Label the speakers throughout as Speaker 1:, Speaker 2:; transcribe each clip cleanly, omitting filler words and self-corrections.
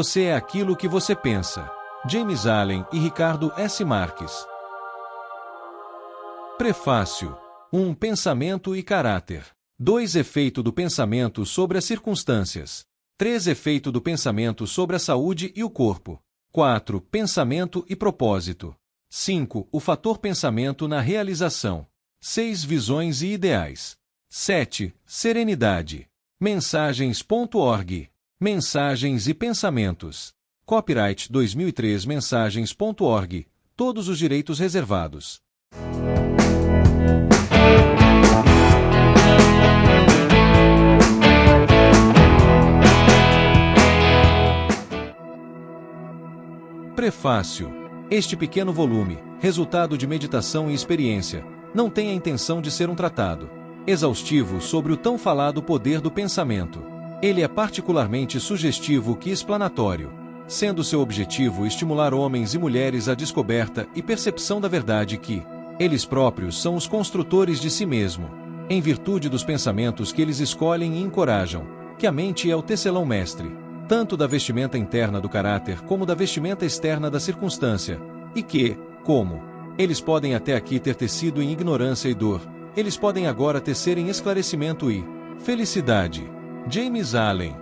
Speaker 1: Você é aquilo que você pensa. James Allen e Ricardo S. Marques. Prefácio. 1. Pensamento e caráter. 2. Efeito do pensamento sobre as circunstâncias. 3. Efeito do pensamento sobre a saúde e o corpo. 4. Pensamento e propósito. 5. O fator pensamento na realização. 6. Visões e ideais. 7. Serenidade. Mensagens.org. Mensagens e pensamentos. Copyright 2003 Mensagens.org. Todos os direitos reservados. Prefácio. Este pequeno volume, resultado de meditação e experiência, não tem a intenção de ser um tratado exaustivo sobre o tão falado poder do pensamento. Ele é particularmente sugestivo que explanatório, sendo seu objetivo estimular homens e mulheres à descoberta e percepção da verdade que eles próprios são os construtores de si mesmo, em virtude dos pensamentos que eles escolhem e encorajam, que a mente é o tecelão mestre, tanto da vestimenta interna do caráter como da vestimenta externa da circunstância, e que, como eles podem até aqui ter tecido em ignorância e dor, eles podem agora tecer em esclarecimento e felicidade. James Allen.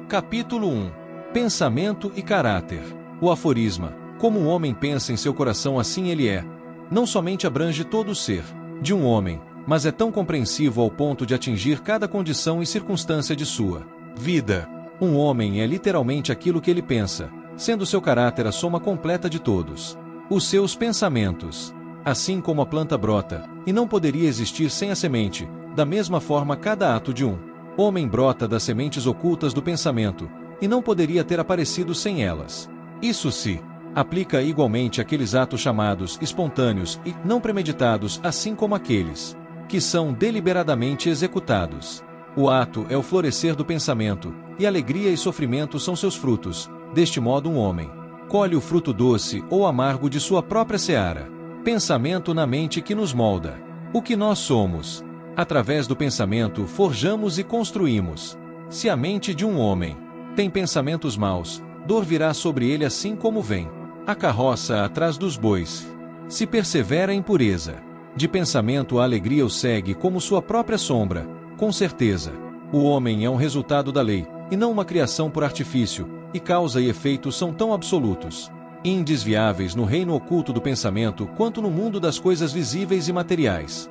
Speaker 1: Capítulo 1. Pensamento e caráter. O aforisma, como um homem pensa em seu coração assim ele é, não somente abrange todo o ser de um homem, mas é tão compreensivo ao ponto de atingir cada condição e circunstância de sua vida. Um homem é literalmente aquilo que ele pensa, sendo seu caráter a soma completa de todos os seus pensamentos. Assim como a planta brota, e não poderia existir sem a semente, da mesma forma cada ato de um homem brota das sementes ocultas do pensamento, e não poderia ter aparecido sem elas. Isso se aplica igualmente àqueles atos chamados espontâneos e não premeditados, assim como aqueles que são deliberadamente executados. O ato é o florescer do pensamento, e alegria e sofrimento são seus frutos. Deste modo um homem colhe o fruto doce ou amargo de sua própria seara. Pensamento na mente que nos molda. O que nós somos. Através do pensamento forjamos e construímos. Se a mente de um homem tem pensamentos maus, dor virá sobre ele assim como vem a carroça atrás dos bois. Se persevera em pureza de pensamento, a alegria o segue como sua própria sombra. Com certeza, o homem é um resultado da lei, e não uma criação por artifício, e causa e efeito são tão absolutos e indesviáveis no reino oculto do pensamento quanto no mundo das coisas visíveis e materiais.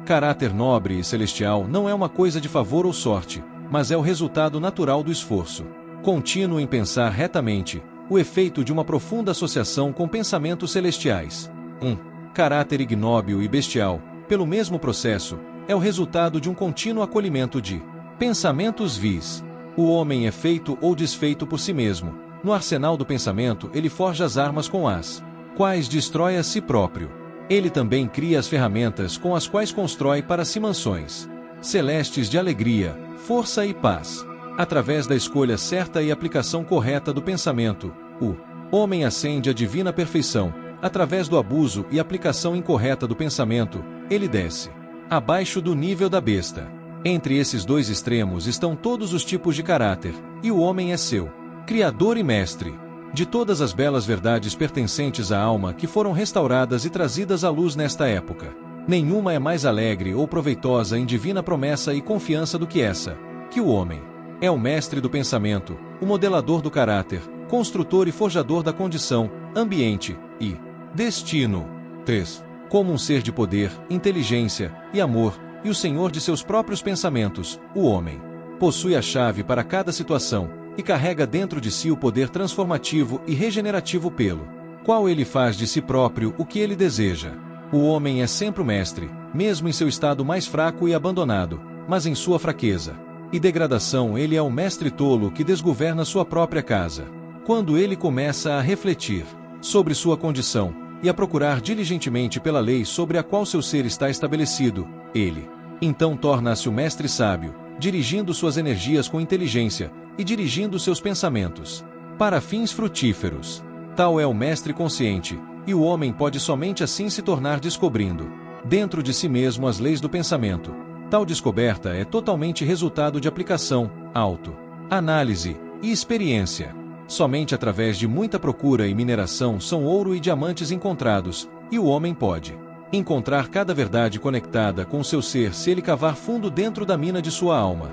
Speaker 1: Caráter nobre e celestial não é uma coisa de favor ou sorte, mas é o resultado natural do esforço contínuo em pensar retamente, o efeito de uma profunda associação com pensamentos celestiais. Caráter ignóbil e bestial, pelo mesmo processo, é o resultado de um contínuo acolhimento de pensamentos vis. O homem é feito ou desfeito por si mesmo. No arsenal do pensamento ele forja as armas com as quais destrói a si próprio. Ele também cria as ferramentas com as quais constrói para si mansões celestes de alegria, força e paz. Através da escolha certa e aplicação correta do pensamento, o homem ascende à divina perfeição. Através do abuso e aplicação incorreta do pensamento, ele desce abaixo do nível da besta. Entre esses dois extremos estão todos os tipos de caráter, e o homem é seu criador e mestre de todas as belas verdades pertencentes à alma que foram restauradas e trazidas à luz nesta época. Nenhuma é mais alegre ou proveitosa em divina promessa e confiança do que essa, que o homem é o mestre do pensamento, o modelador do caráter, construtor e forjador da condição, ambiente e destino. 3. Como um ser de poder, inteligência e amor, e o senhor de seus próprios pensamentos, o homem possui a chave para cada situação, e carrega dentro de si o poder transformativo e regenerativo pelo qual ele faz de si próprio o que ele deseja. O homem é sempre o mestre, mesmo em seu estado mais fraco e abandonado, mas em sua fraqueza e degradação ele é o mestre tolo que desgoverna sua própria casa. Quando ele começa a refletir sobre sua condição e a procurar diligentemente pela lei sobre a qual seu ser está estabelecido, ele então torna-se o mestre sábio, dirigindo suas energias com inteligência e dirigindo seus pensamentos para fins frutíferos. Tal é o mestre consciente, e o homem pode somente assim se tornar descobrindo dentro de si mesmo as leis do pensamento. Tal descoberta é totalmente resultado de aplicação, análise e experiência. Somente através de muita procura e mineração são ouro e diamantes encontrados, e o homem pode encontrar cada verdade conectada com seu ser se ele cavar fundo dentro da mina de sua alma.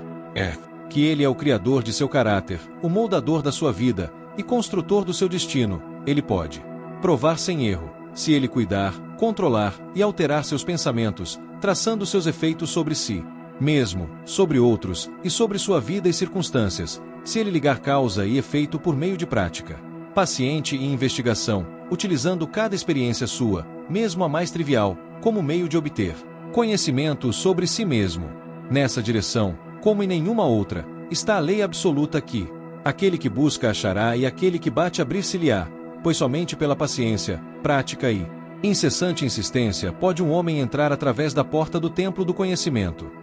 Speaker 1: Que ele é o criador de seu caráter, o moldador da sua vida e construtor do seu destino. Ele pode provar sem erro, se ele cuidar, controlar e alterar seus pensamentos, traçando seus efeitos sobre si mesmo, sobre outros e sobre sua vida e circunstâncias, se ele ligar causa e efeito por meio de prática paciente e investigação, utilizando cada experiência sua, mesmo a mais trivial, como meio de obter conhecimento sobre si mesmo. Nessa direção, como em nenhuma outra, está a lei absoluta que aquele que busca achará e aquele que bate abrir-se-lhe-á, pois somente pela paciência, prática e incessante insistência pode um homem entrar através da porta do templo do conhecimento.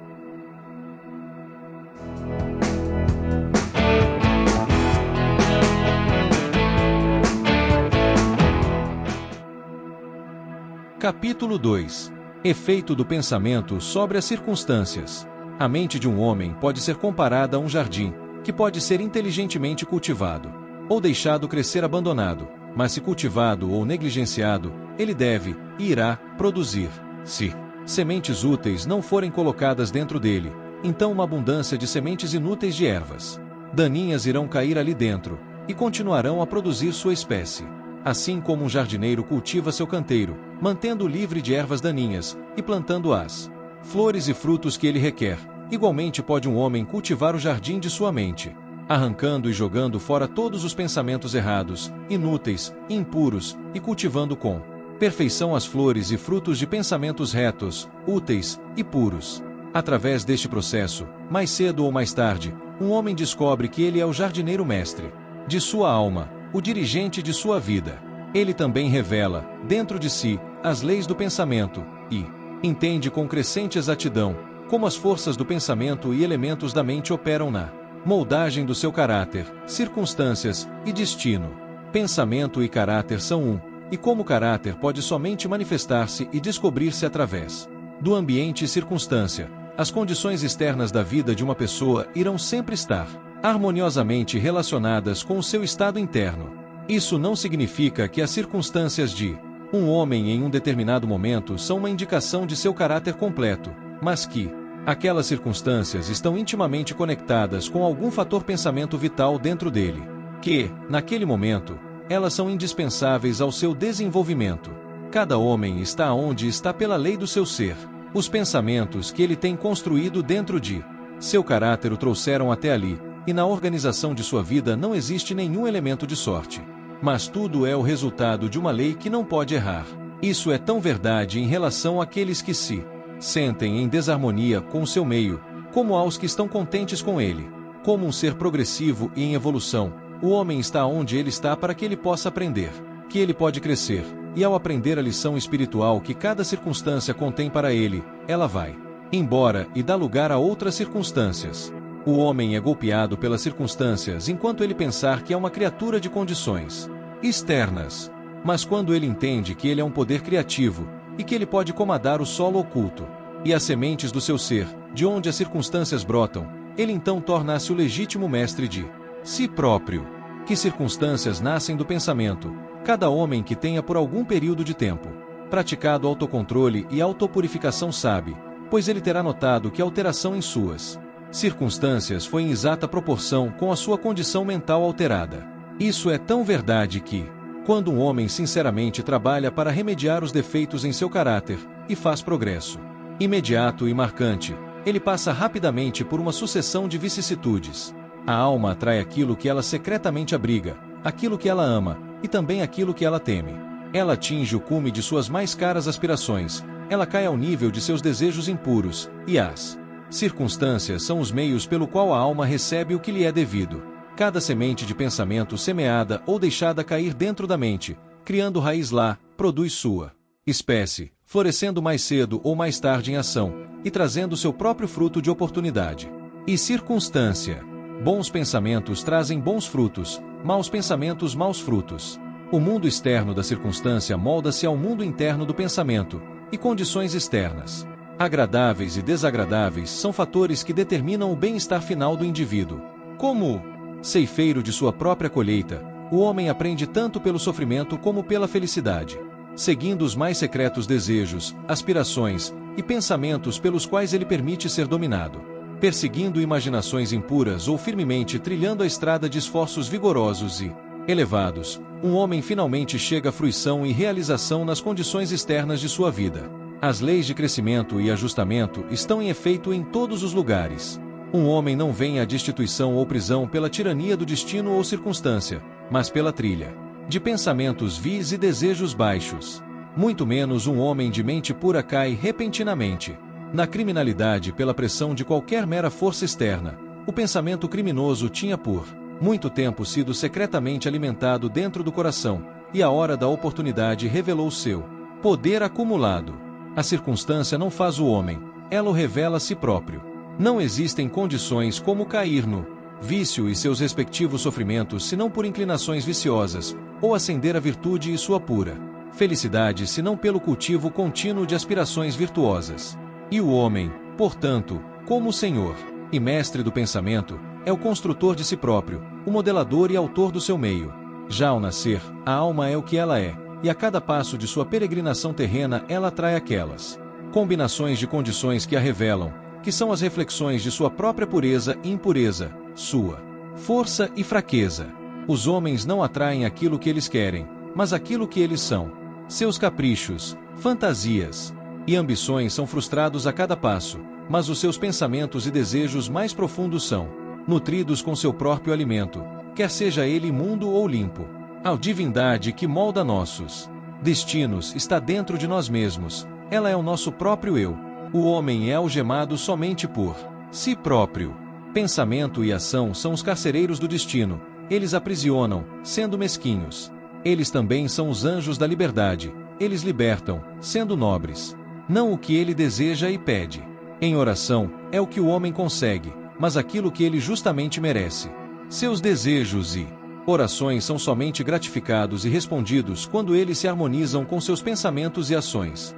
Speaker 1: Capítulo 2. Efeito do pensamento sobre as circunstâncias. A mente de um homem pode ser comparada a um jardim, que pode ser inteligentemente cultivado, ou deixado crescer abandonado, mas se cultivado ou negligenciado, ele deve, e irá, produzir. Se sementes úteis não forem colocadas dentro dele, então uma abundância de sementes inúteis de ervas daninhas irão cair ali dentro, e continuarão a produzir sua espécie. Assim como um jardineiro cultiva seu canteiro, mantendo-o livre de ervas daninhas, e plantando as flores e frutos que ele requer, igualmente pode um homem cultivar o jardim de sua mente, arrancando e jogando fora todos os pensamentos errados, inúteis, impuros, e cultivando com perfeição as flores e frutos de pensamentos retos, úteis e puros. Através deste processo, mais cedo ou mais tarde, um homem descobre que ele é o jardineiro mestre de sua alma, o dirigente de sua vida. Ele também revela, dentro de si, as leis do pensamento, e entende com crescente exatidão como as forças do pensamento e elementos da mente operam na moldagem do seu caráter, circunstâncias e destino. Pensamento e caráter são um, e como caráter pode somente manifestar-se e descobrir-se através do ambiente e circunstância, as condições externas da vida de uma pessoa irão sempre estar harmoniosamente relacionadas com o seu estado interno. Isso não significa que as circunstâncias de um homem em um determinado momento são uma indicação de seu caráter completo, mas que aquelas circunstâncias estão intimamente conectadas com algum fator pensamento vital dentro dele, que, naquele momento, elas são indispensáveis ao seu desenvolvimento. Cada homem está onde está pela lei do seu ser. Os pensamentos que ele tem construído dentro de seu caráter o trouxeram até ali, e na organização de sua vida não existe nenhum elemento de sorte. Mas tudo é o resultado de uma lei que não pode errar. Isso é tão verdade em relação àqueles que se sentem em desarmonia com o seu meio, como aos que estão contentes com ele. Como um ser progressivo e em evolução, o homem está onde ele está para que ele possa aprender, que ele pode crescer, e ao aprender a lição espiritual que cada circunstância contém para ele, ela vai embora e dá lugar a outras circunstâncias. O homem é golpeado pelas circunstâncias enquanto ele pensar que é uma criatura de condições externas. Mas quando ele entende que ele é um poder criativo, e que ele pode comandar o solo oculto, e as sementes do seu ser, de onde as circunstâncias brotam, ele então torna-se o legítimo mestre de si próprio. Que circunstâncias nascem do pensamento? Cada homem que tenha por algum período de tempo praticado autocontrole e autopurificação sabe, pois ele terá notado que a alteração em suas circunstâncias foi em exata proporção com a sua condição mental alterada. Isso é tão verdade que, quando um homem sinceramente trabalha para remediar os defeitos em seu caráter, e faz progresso imediato e marcante, ele passa rapidamente por uma sucessão de vicissitudes. A alma atrai aquilo que ela secretamente abriga, aquilo que ela ama, e também aquilo que ela teme. Ela atinge o cume de suas mais caras aspirações, ela cai ao nível de seus desejos impuros, e as circunstâncias são os meios pelo qual a alma recebe o que lhe é devido. Cada semente de pensamento semeada ou deixada cair dentro da mente, criando raiz lá, produz sua espécie, florescendo mais cedo ou mais tarde em ação, e trazendo seu próprio fruto de oportunidade e circunstância. Bons pensamentos trazem bons frutos, maus pensamentos maus frutos. O mundo externo da circunstância molda-se ao mundo interno do pensamento, e condições externas, agradáveis e desagradáveis, são fatores que determinam o bem-estar final do indivíduo. Como ceifeiro de sua própria colheita, o homem aprende tanto pelo sofrimento como pela felicidade, seguindo os mais secretos desejos, aspirações e pensamentos pelos quais ele permite ser dominado, perseguindo imaginações impuras ou firmemente trilhando a estrada de esforços vigorosos e elevados. Um homem finalmente chega à fruição e realização nas condições externas de sua vida. As leis de crescimento e ajustamento estão em efeito em todos os lugares. Um homem não vem à destituição ou prisão pela tirania do destino ou circunstância, mas pela trilha de pensamentos vis e desejos baixos. Muito menos um homem de mente pura cai repentinamente na criminalidade pela pressão de qualquer mera força externa. O pensamento criminoso tinha por muito tempo sido secretamente alimentado dentro do coração, e a hora da oportunidade revelou seu poder acumulado. A circunstância não faz o homem, ela o revela a si próprio. Não existem condições como cair no vício e seus respectivos sofrimentos senão por inclinações viciosas, ou ascender a virtude e sua pura felicidade senão pelo cultivo contínuo de aspirações virtuosas. E o homem, portanto, como o Senhor e mestre do pensamento, é o construtor de si próprio, o modelador e autor do seu meio. Já ao nascer, a alma é o que ela é, e a cada passo de sua peregrinação terrena ela atrai aquelas combinações de condições que a revelam, que são as reflexões de sua própria pureza e impureza, sua força e fraqueza. Os homens não atraem aquilo que eles querem, mas aquilo que eles são. Seus caprichos, fantasias e ambições são frustrados a cada passo, mas os seus pensamentos e desejos mais profundos são nutridos com seu próprio alimento, quer seja ele imundo ou limpo. A divindade que molda nossos destinos está dentro de nós mesmos, ela é o nosso próprio eu. O homem é algemado somente por si próprio. Pensamento e ação são os carcereiros do destino, eles aprisionam, sendo mesquinhos. Eles também são os anjos da liberdade, eles libertam, sendo nobres. Não o que ele deseja e pede. Em oração, é o que o homem consegue, mas aquilo que ele justamente merece. Seus desejos e orações são somente gratificados e respondidos quando eles se harmonizam com seus pensamentos e ações.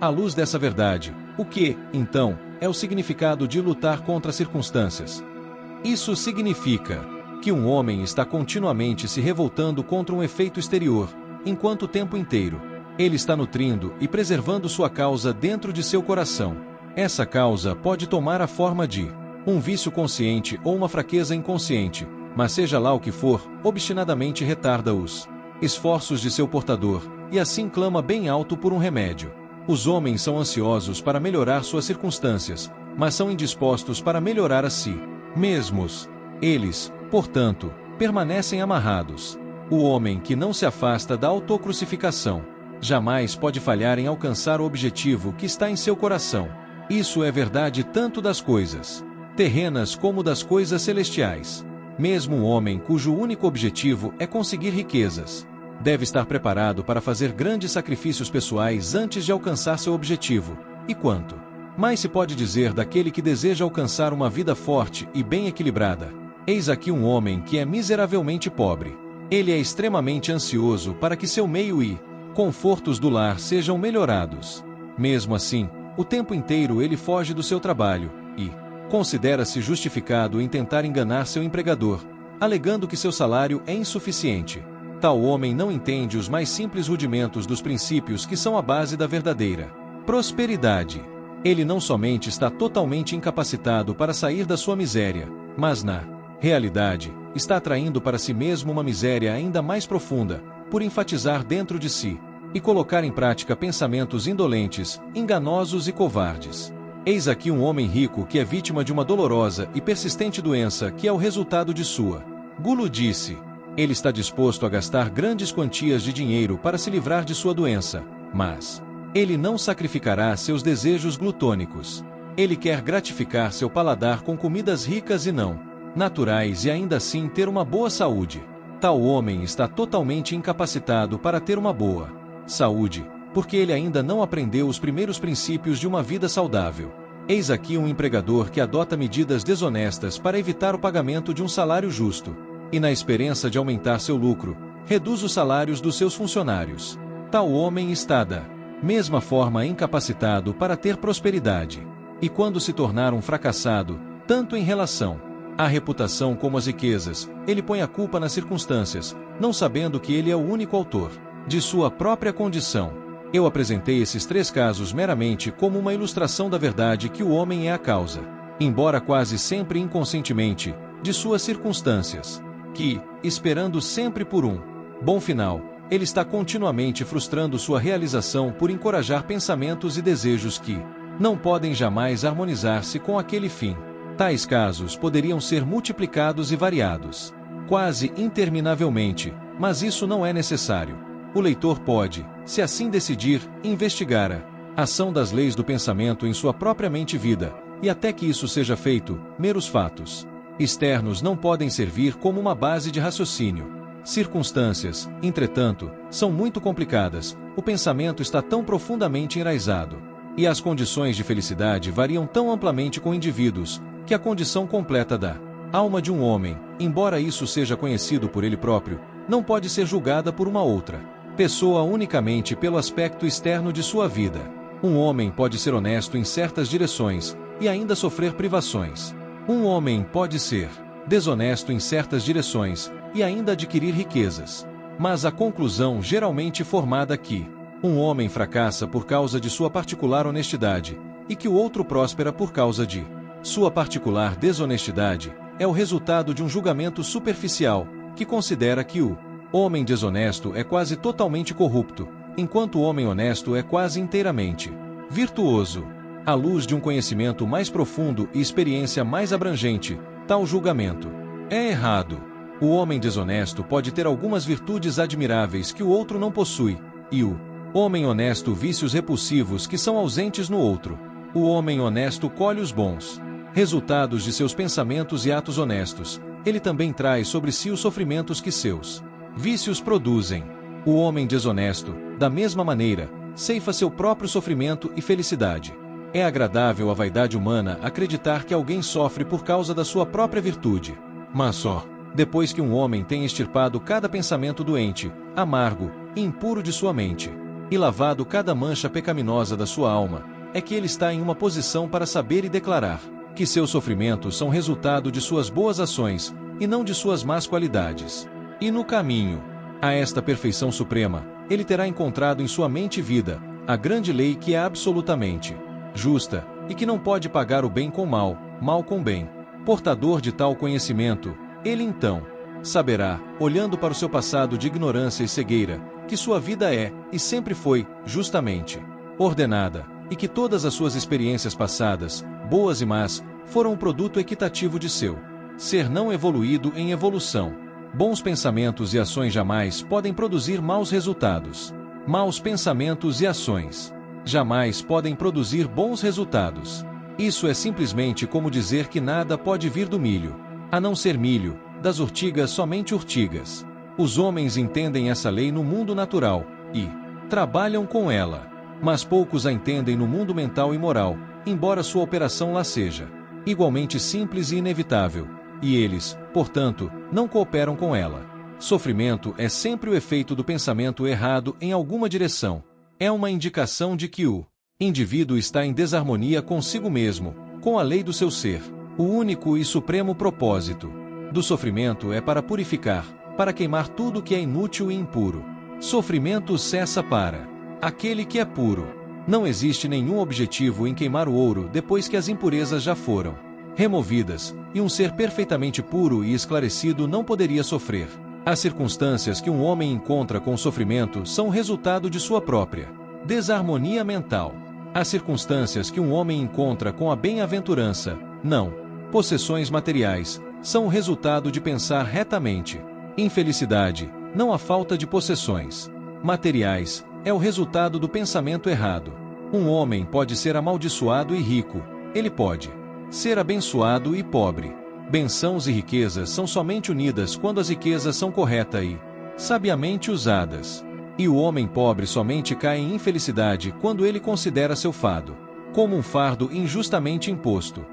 Speaker 1: À luz dessa verdade, o que, então, é o significado de lutar contra as circunstâncias? Isso significa que um homem está continuamente se revoltando contra um efeito exterior, enquanto o tempo inteiro ele está nutrindo e preservando sua causa dentro de seu coração. Essa causa pode tomar a forma de um vício consciente ou uma fraqueza inconsciente, mas seja lá o que for, obstinadamente retarda os esforços de seu portador, e assim clama bem alto por um remédio. Os homens são ansiosos para melhorar suas circunstâncias, mas são indispostos para melhorar a si mesmos. Eles, portanto, permanecem amarrados. O homem que não se afasta da autocrucificação jamais pode falhar em alcançar o objetivo que está em seu coração. Isso é verdade tanto das coisas terrenas como das coisas celestiais. Mesmo um homem cujo único objetivo é conseguir riquezas deve estar preparado para fazer grandes sacrifícios pessoais antes de alcançar seu objetivo. E quanto mais se pode dizer daquele que deseja alcançar uma vida forte e bem equilibrada? Eis aqui um homem que é miseravelmente pobre. Ele é extremamente ansioso para que seu meio e confortos do lar sejam melhorados. Mesmo assim, o tempo inteiro ele foge do seu trabalho e considera-se justificado em tentar enganar seu empregador, alegando que seu salário é insuficiente. Tal homem não entende os mais simples rudimentos dos princípios que são a base da verdadeira prosperidade. Ele não somente está totalmente incapacitado para sair da sua miséria, mas na realidade, está atraindo para si mesmo uma miséria ainda mais profunda, por enfatizar dentro de si e colocar em prática pensamentos indolentes, enganosos e covardes. Eis aqui um homem rico que é vítima de uma dolorosa e persistente doença que é o resultado de sua guludice. Ele está disposto a gastar grandes quantias de dinheiro para se livrar de sua doença, mas ele não sacrificará seus desejos glutônicos. Ele quer gratificar seu paladar com comidas ricas e não naturais e ainda assim ter uma boa saúde. Tal homem está totalmente incapacitado para ter uma boa saúde, porque ele ainda não aprendeu os primeiros princípios de uma vida saudável. Eis aqui um empregador que adota medidas desonestas para evitar o pagamento de um salário justo, e na esperança de aumentar seu lucro, reduz os salários dos seus funcionários. Tal homem está da mesma forma incapacitado para ter prosperidade, e quando se tornar um fracassado, tanto em relação A reputação como as riquezas, ele põe a culpa nas circunstâncias, não sabendo que ele é o único autor de sua própria condição. Eu apresentei esses 3 casos meramente como uma ilustração da verdade que o homem é a causa, embora quase sempre inconscientemente, de suas circunstâncias, que, esperando sempre por um bom final, ele está continuamente frustrando sua realização por encorajar pensamentos e desejos que não podem jamais harmonizar-se com aquele fim. Tais casos poderiam ser multiplicados e variados, quase interminavelmente, mas isso não é necessário. O leitor pode, se assim decidir, investigar a ação das leis do pensamento em sua própria mente-vida, e até que isso seja feito, meros fatos externos não podem servir como uma base de raciocínio. Circunstâncias, entretanto, são muito complicadas, o pensamento está tão profundamente enraizado, e as condições de felicidade variam tão amplamente com indivíduos, que a condição completa da alma de um homem, embora isso seja conhecido por ele próprio, não pode ser julgada por uma outra pessoa unicamente pelo aspecto externo de sua vida. Um homem pode ser honesto em certas direções, e ainda sofrer privações. Um homem pode ser desonesto em certas direções, e ainda adquirir riquezas. Mas a conclusão geralmente formada que um homem fracassa por causa de sua particular honestidade, e que o outro próspera por causa de sua particular desonestidade, é o resultado de um julgamento superficial, que considera que o homem desonesto é quase totalmente corrupto, enquanto o homem honesto é quase inteiramente virtuoso. À luz de um conhecimento mais profundo e experiência mais abrangente, tal julgamento é errado. O homem desonesto pode ter algumas virtudes admiráveis que o outro não possui, e o homem honesto vícios repulsivos que são ausentes no outro. O homem honesto colhe os bons resultados de seus pensamentos e atos honestos. Ele também traz sobre si os sofrimentos que seus vícios produzem. O homem desonesto, da mesma maneira, ceifa seu próprio sofrimento e felicidade. É agradável à vaidade humana acreditar que alguém sofre por causa da sua própria virtude. Mas só depois que um homem tem extirpado cada pensamento doente, amargo e impuro de sua mente, e lavado cada mancha pecaminosa da sua alma, é que ele está em uma posição para saber e declarar que seus sofrimentos são resultado de suas boas ações, e não de suas más qualidades. E no caminho a esta perfeição suprema, ele terá encontrado em sua mente e vida a grande lei que é absolutamente justa, e que não pode pagar o bem com mal, mal com bem. Portador de tal conhecimento, ele então saberá, olhando para o seu passado de ignorância e cegueira, que sua vida é, e sempre foi, justamente ordenada, e que todas as suas experiências passadas, boas e más, foram um produto equitativo de seu ser não evoluído em evolução. Bons pensamentos e ações jamais podem produzir maus resultados. Maus pensamentos e ações jamais podem produzir bons resultados. Isso é simplesmente como dizer que nada pode vir do milho, a não ser milho, das urtigas somente urtigas. Os homens entendem essa lei no mundo natural, e trabalham com ela. Mas poucos a entendem no mundo mental e moral, embora sua operação lá seja igualmente simples e inevitável, e eles, portanto, não cooperam com ela. Sofrimento é sempre o efeito do pensamento errado em alguma direção. É uma indicação de que o indivíduo está em desarmonia consigo mesmo, com a lei do seu ser. O único e supremo propósito do sofrimento é para purificar, para queimar tudo que é inútil e impuro. Sofrimento cessa para aquele que é puro. Não existe nenhum objetivo em queimar o ouro depois que as impurezas já foram removidas, e um ser perfeitamente puro e esclarecido não poderia sofrer. As circunstâncias que um homem encontra com o sofrimento são o resultado de sua própria desarmonia mental. As circunstâncias que um homem encontra com a bem-aventurança, não possessões materiais, são o resultado de pensar retamente. Infelicidade, não a falta de possessões materiais, é o resultado do pensamento errado. Um homem pode ser amaldiçoado e rico, ele pode ser abençoado e pobre. Bênçãos e riquezas são somente unidas quando as riquezas são corretas e sabiamente usadas. E o homem pobre somente cai em infelicidade quando ele considera seu fado como um fardo injustamente imposto.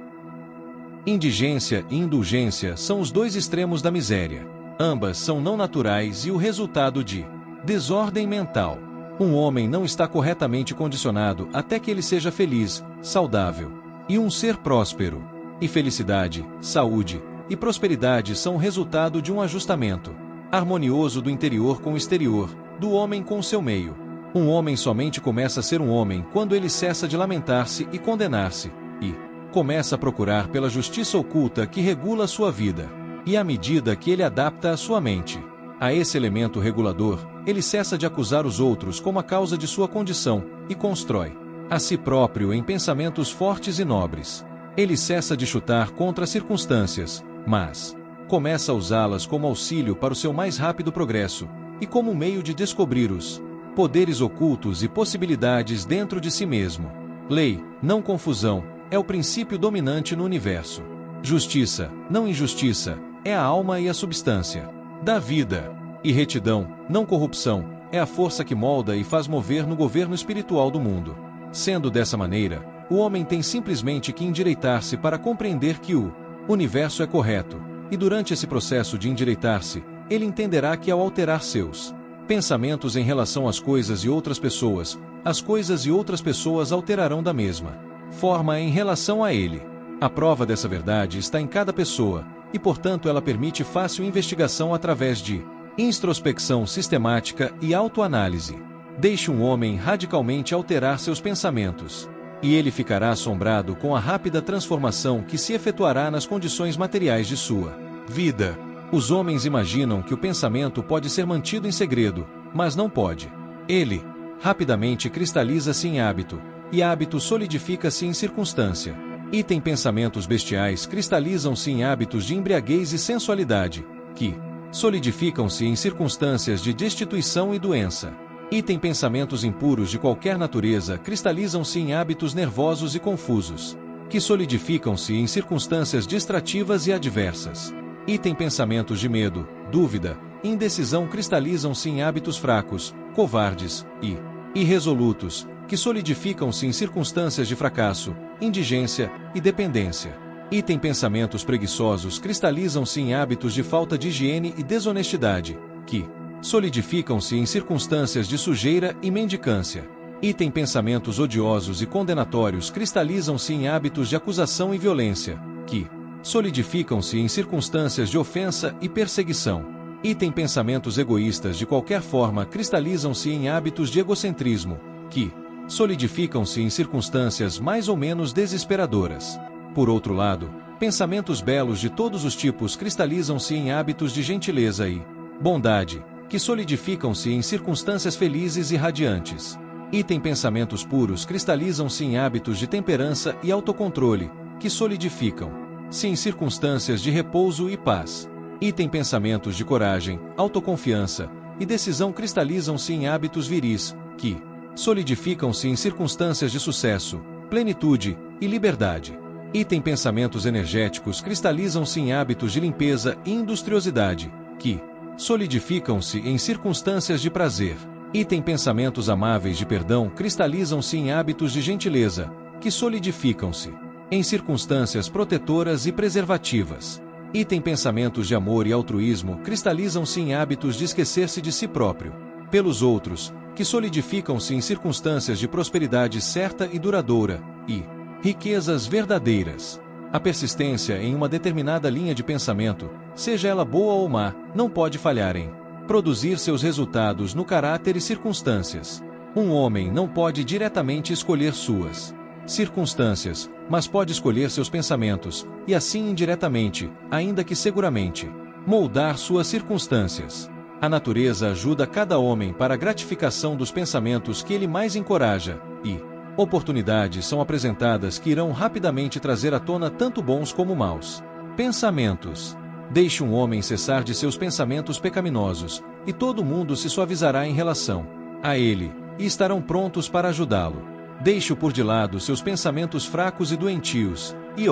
Speaker 1: Indigência e indulgência são os dois extremos da miséria. Ambas são não naturais e o resultado de desordem mental. Um homem não está corretamente condicionado até que ele seja feliz, saudável e um ser próspero. E felicidade, saúde e prosperidade são o resultado de um ajustamento harmonioso do interior com o exterior, do homem com o seu meio. Um homem somente começa a ser um homem quando ele cessa de lamentar-se e condenar-se, e começa a procurar pela justiça oculta que regula a sua vida. E à medida que ele adapta a sua mente a esse elemento regulador, ele cessa de acusar os outros como a causa de sua condição, e constrói a si próprio em pensamentos fortes e nobres. Ele cessa de chutar contra as circunstâncias, mas começa a usá-las como auxílio para o seu mais rápido progresso, e como meio de descobrir os poderes ocultos e possibilidades dentro de si mesmo. Lei, não confusão, é o princípio dominante no universo. Justiça, não injustiça, é a alma e a substância da vida. E retidão, não corrupção, é a força que molda e faz mover no governo espiritual do mundo. Sendo dessa maneira, o homem tem simplesmente que endireitar-se para compreender que o universo é correto, e durante esse processo de endireitar-se, ele entenderá que ao alterar seus pensamentos em relação às coisas e outras pessoas, as coisas e outras pessoas alterarão da mesma forma em relação a ele. A prova dessa verdade está em cada pessoa, e portanto ela permite fácil investigação através de introspecção sistemática e autoanálise. Deixe um homem radicalmente alterar seus pensamentos, e ele ficará assombrado com a rápida transformação que se efetuará nas condições materiais de sua vida. Os homens imaginam que o pensamento pode ser mantido em segredo, mas não pode. Ele rapidamente cristaliza-se em hábito, e hábito solidifica-se em circunstância. E tem pensamentos bestiais cristalizam-se em hábitos de embriaguez e sensualidade, que solidificam-se em circunstâncias de destituição e doença. E tem pensamentos impuros de qualquer natureza cristalizam-se em hábitos nervosos e confusos, que solidificam-se em circunstâncias distrativas e adversas. E tem pensamentos de medo, dúvida, indecisão cristalizam-se em hábitos fracos, covardes e irresolutos, que solidificam-se em circunstâncias de fracasso, indigência e dependência. E tem pensamentos preguiçosos cristalizam-se em hábitos de falta de higiene e desonestidade, que solidificam-se em circunstâncias de sujeira e mendicância. E tem pensamentos odiosos e condenatórios cristalizam-se em hábitos de acusação e violência, que solidificam-se em circunstâncias de ofensa e perseguição. E tem pensamentos egoístas de qualquer forma cristalizam-se em hábitos de egocentrismo, que solidificam-se em circunstâncias mais ou menos desesperadoras. Por outro lado, pensamentos belos de todos os tipos cristalizam-se em hábitos de gentileza e bondade, que solidificam-se em circunstâncias felizes e radiantes. E tem pensamentos puros cristalizam-se em hábitos de temperança e autocontrole, que solidificam-se em circunstâncias de repouso e paz. E tem pensamentos de coragem, autoconfiança e decisão cristalizam-se em hábitos viris, que solidificam-se em circunstâncias de sucesso, plenitude e liberdade. E tem pensamentos energéticos cristalizam-se em hábitos de limpeza e industriosidade, que solidificam-se em circunstâncias de prazer. E tem pensamentos amáveis de perdão cristalizam-se em hábitos de gentileza, que solidificam-se em circunstâncias protetoras e preservativas. E tem pensamentos de amor e altruísmo cristalizam-se em hábitos de esquecer-se de si próprio pelos outros, que solidificam-se em circunstâncias de prosperidade certa e duradoura, e riquezas verdadeiras. A persistência em uma determinada linha de pensamento, seja ela boa ou má, não pode falhar em produzir seus resultados no caráter e circunstâncias. Um homem não pode diretamente escolher suas circunstâncias, mas pode escolher seus pensamentos, e assim indiretamente, ainda que seguramente, moldar suas circunstâncias. A natureza ajuda cada homem para a gratificação dos pensamentos que ele mais encoraja, e oportunidades são apresentadas que irão rapidamente trazer à tona tanto bons como maus pensamentos. Deixe um homem cessar de seus pensamentos pecaminosos, e todo mundo se suavizará em relação a ele, e estarão prontos para ajudá-lo. Deixe-o por de lado seus pensamentos fracos e doentios, e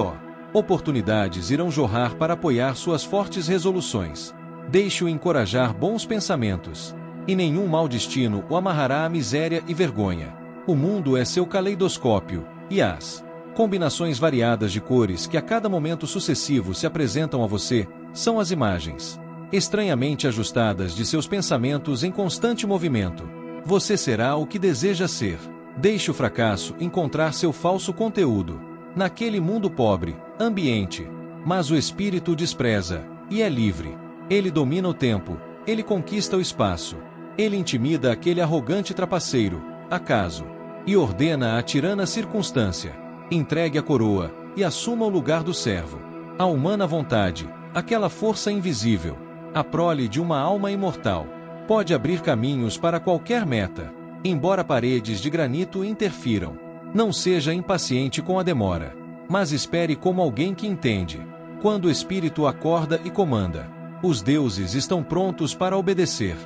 Speaker 1: oportunidades irão jorrar para apoiar suas fortes resoluções. Deixe-o encorajar bons pensamentos, e nenhum mau destino o amarrará à miséria e vergonha. O mundo é seu caleidoscópio, e as combinações variadas de cores que a cada momento sucessivo se apresentam a você, são as imagens estranhamente ajustadas de seus pensamentos em constante movimento. Você será o que deseja ser. Deixe o fracasso encontrar seu falso conteúdo. Naquele mundo pobre, ambiente, Mas o espírito despreza, e é livre. Ele domina o tempo, ele conquista o espaço. Ele intimida aquele arrogante trapaceiro, acaso, e ordena a tirana circunstância. Entregue a coroa, e assuma o lugar do servo. A humana vontade, aquela força invisível, a prole de uma alma imortal, pode abrir caminhos para qualquer meta, embora paredes de granito interfiram. Não seja impaciente com a demora, mas espere como alguém que entende. Quando o espírito acorda e comanda, os deuses estão prontos para obedecer.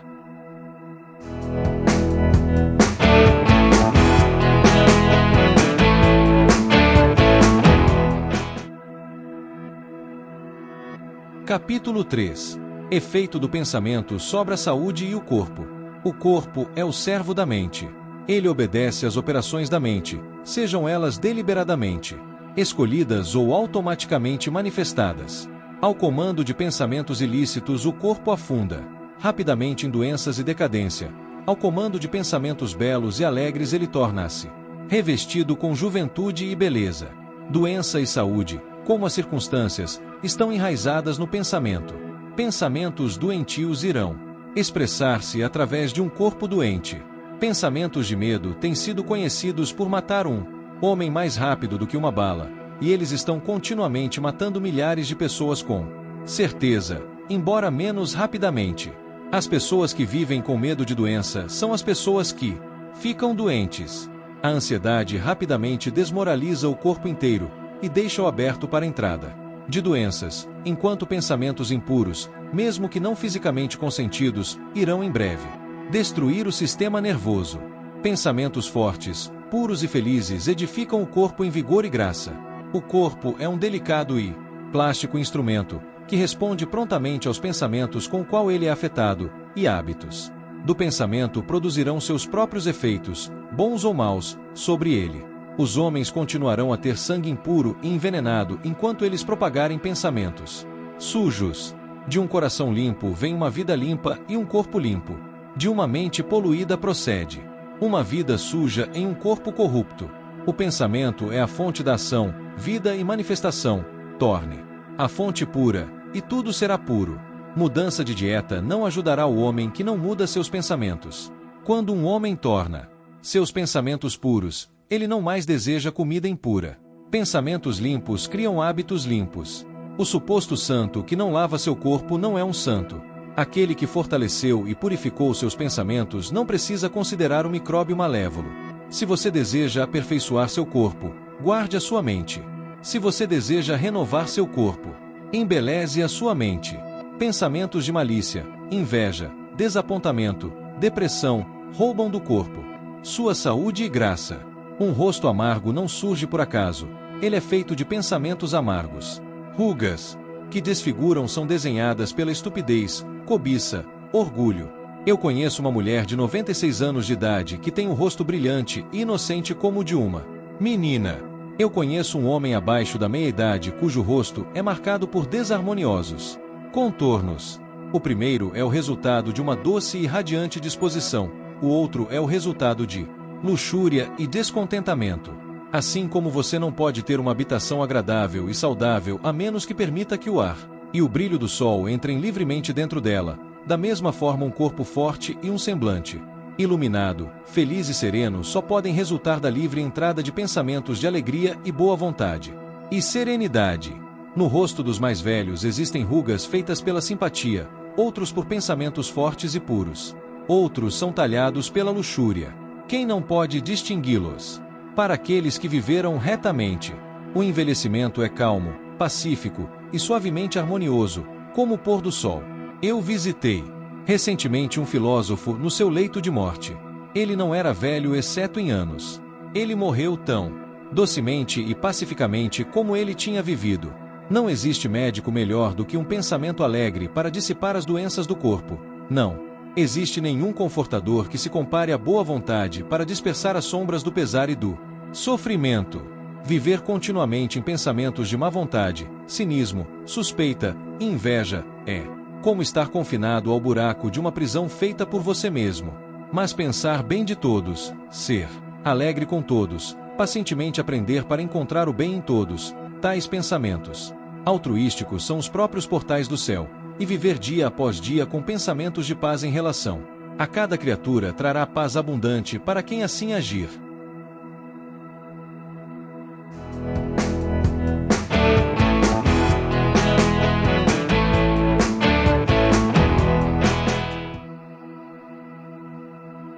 Speaker 1: Capítulo 3. Efeito do pensamento sobre a saúde e o corpo. O corpo é o servo da mente. Ele obedece às operações da mente, sejam elas deliberadamente escolhidas ou automaticamente manifestadas. Ao comando de pensamentos ilícitos, o corpo afunda rapidamente em doenças e decadência. Ao comando de pensamentos belos e alegres, ele torna-se revestido com juventude e beleza. Doença e saúde, como as circunstâncias, estão enraizadas no pensamento. Pensamentos doentios irão expressar-se através de um corpo doente. Pensamentos de medo têm sido conhecidos por matar um homem mais rápido do que uma bala, e eles estão continuamente matando milhares de pessoas com certeza, embora menos rapidamente. As pessoas que vivem com medo de doença são as pessoas que ficam doentes. A ansiedade rapidamente desmoraliza o corpo inteiro e deixa-o aberto para a entrada de doenças, enquanto pensamentos impuros, mesmo que não fisicamente consentidos, irão em breve destruir o sistema nervoso. Pensamentos fortes, puros e felizes edificam o corpo em vigor e graça. O corpo é um delicado e plástico instrumento, que responde prontamente aos pensamentos com o qual ele é afetado, e hábitos do pensamento produzirão seus próprios efeitos, bons ou maus, sobre ele. Os homens continuarão a ter sangue impuro e envenenado enquanto eles propagarem pensamentos sujos. De um coração limpo vem uma vida limpa e um corpo limpo. De uma mente poluída procede uma vida suja em um corpo corrupto. O pensamento é a fonte da ação, vida e manifestação. Torne a fonte pura, e tudo será puro. Mudança de dieta não ajudará o homem que não muda seus pensamentos. Quando um homem torna seus pensamentos puros, ele não mais deseja comida impura. Pensamentos limpos criam hábitos limpos. O suposto santo que não lava seu corpo não é um santo. Aquele que fortaleceu e purificou seus pensamentos não precisa considerar o micróbio malévolo. Se você deseja aperfeiçoar seu corpo, guarde a sua mente. Se você deseja renovar seu corpo, embeleze a sua mente. Pensamentos de malícia, inveja, desapontamento, depressão, roubam do corpo sua saúde e graça. Um rosto amargo não surge por acaso, ele é feito de pensamentos amargos. Rugas que desfiguram são desenhadas pela estupidez, cobiça, orgulho. Eu conheço uma mulher de 96 anos de idade que tem um rosto brilhante e inocente como o de uma menina. Eu conheço um homem abaixo da meia-idade cujo rosto é marcado por desarmoniosos contornos. O primeiro é o resultado de uma doce e radiante disposição, o outro é o resultado de luxúria e descontentamento. Assim como você não pode ter uma habitação agradável e saudável a menos que permita que o ar e o brilho do sol entrem livremente dentro dela, da mesma forma um corpo forte e um semblante iluminado, feliz e sereno só podem resultar da livre entrada de pensamentos de alegria e boa vontade e serenidade. No rosto dos mais velhos existem rugas feitas pela simpatia, outros por pensamentos fortes e puros. Outros são talhados pela luxúria. Quem não pode distingui-los? Para aqueles que viveram retamente, o envelhecimento é calmo, pacífico e suavemente harmonioso, como o pôr do sol. Eu visitei recentemente um filósofo no seu leito de morte. Ele não era velho exceto em anos. Ele morreu tão docemente e pacificamente como ele tinha vivido. Não existe médico melhor do que um pensamento alegre para dissipar as doenças do corpo. Não existe nenhum confortador que se compare à boa vontade para dispersar as sombras do pesar e do sofrimento. Viver continuamente em pensamentos de má vontade, cinismo, suspeita e inveja é como estar confinado ao buraco de uma prisão feita por você mesmo. Mas pensar bem de todos, ser alegre com todos, pacientemente aprender para encontrar o bem em todos, tais pensamentos Altruísticos são os próprios portais do céu, e viver dia após dia com pensamentos de paz em relação a cada criatura trará paz abundante para quem assim agir.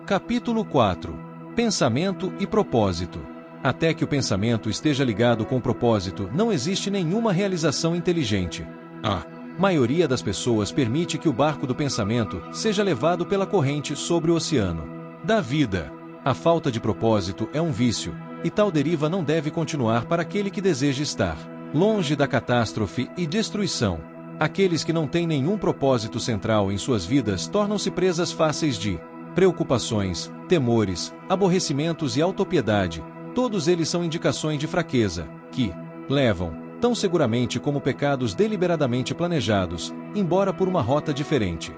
Speaker 1: Capítulo 4. Pensamento e propósito. Até que o pensamento esteja ligado com o propósito, não existe nenhuma realização inteligente. A maioria das pessoas permite que o barco do pensamento seja levado pela corrente sobre o oceano da vida. A falta de propósito é um vício, e tal deriva não deve continuar para aquele que deseja estar longe da catástrofe e destruição. Aqueles que não têm nenhum propósito central em suas vidas tornam-se presas fáceis de preocupações, temores, aborrecimentos e autopiedade. Todos eles são indicações de fraqueza, que levam, tão seguramente como pecados deliberadamente planejados, embora por uma rota diferente,